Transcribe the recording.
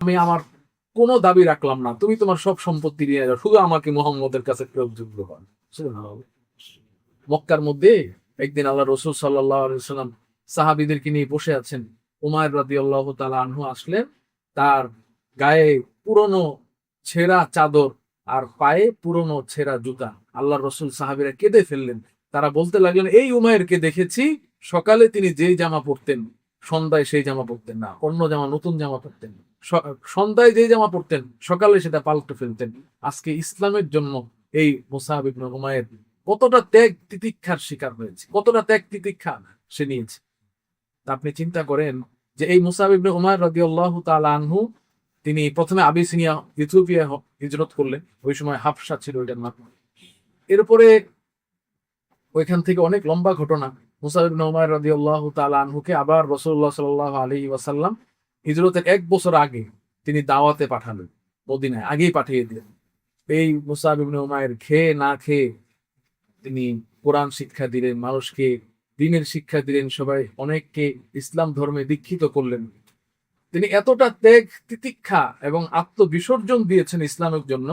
আমি আমার কোনো দাবি রাখলাম না, তুমি তোমার সব সম্পত্তি নিয়ে যাও, শুধু আমাকে মুহাম্মদের কাছে প্রয়োগযোগ্য হন। মক্কার মধ্যে একদিন আল্লাহ রসুল সাল্লাল্লাহু আলাইহি সাল্লাম সাহাবীদেরকে নিয়ে বসে আছেন। উমার রাদিয়াল্লাহু তাআলা আনহু আসলেন, তার গায়ে পুরনো ছেঁড়া চাদর আর পায়ে পুরনো ছেঁড়া জুতা। আল্লাহ রসুল সাহাবীরা কেঁদে ফেললেন। তারা বলতে লাগলেন, এই উমাইরকে দেখেছি, সকালে তিনি যেই জামা পরতেন সন্ধ্যায় সেই জামা পরতেন না, অন্য জামা, নতুন জামা পরতেন। সন্ধ্যায় যেই জামা পরতেন সকালে সেটা পাল্টে ফেলতেন। আজকে ইসলামের জন্য এই মুসআব ইবনে উমাইর কতটা ত্যাগ তিতিক্ষার শিকার হয়েছে, কতটা ত্যাগ তিতিক্ষা সে নিয়েছে। তা আপনি চিন্তা করেন যে এই মুসআব ইবনে উমাইর রাদিয়াল্লাহু তাআলা আনহু, তিনি প্রথমে আবিসিনিয়া ইথিওপিয়া হিজরত করলেন। ওই সময় হাবশা ছিল ওইটার নাম। এরপরে ওইখান থেকে অনেক লম্বা ঘটনা। মুসআব ইবনে উমাইর রাদিয়াল্লাহু তাআলা আনহুকে আবার রাসূলুল্লাহ সাল্লাল্লাহু আলাইহি ওয়াসাল্লাম হিজরতের 1 বছর আগে তিনি দাওয়াতে পাঠালেন, মদিনায় আগেই পাঠিয়ে দিলেন। এই মুসআব ইবনে উমাইর খেয়ে না খেয়ে তিনি কোরআন শিক্ষা দিলেন, মানুষকে দ্বীনের শিক্ষা দিলেন, সবাই অনেককে ইসলাম ধর্মে দীক্ষিত করলেন। তিনি এতটা ত্যাগ তিতিক্ষা এবং আত্মবিসর্জন দিয়েছেন ইসলামের জন্য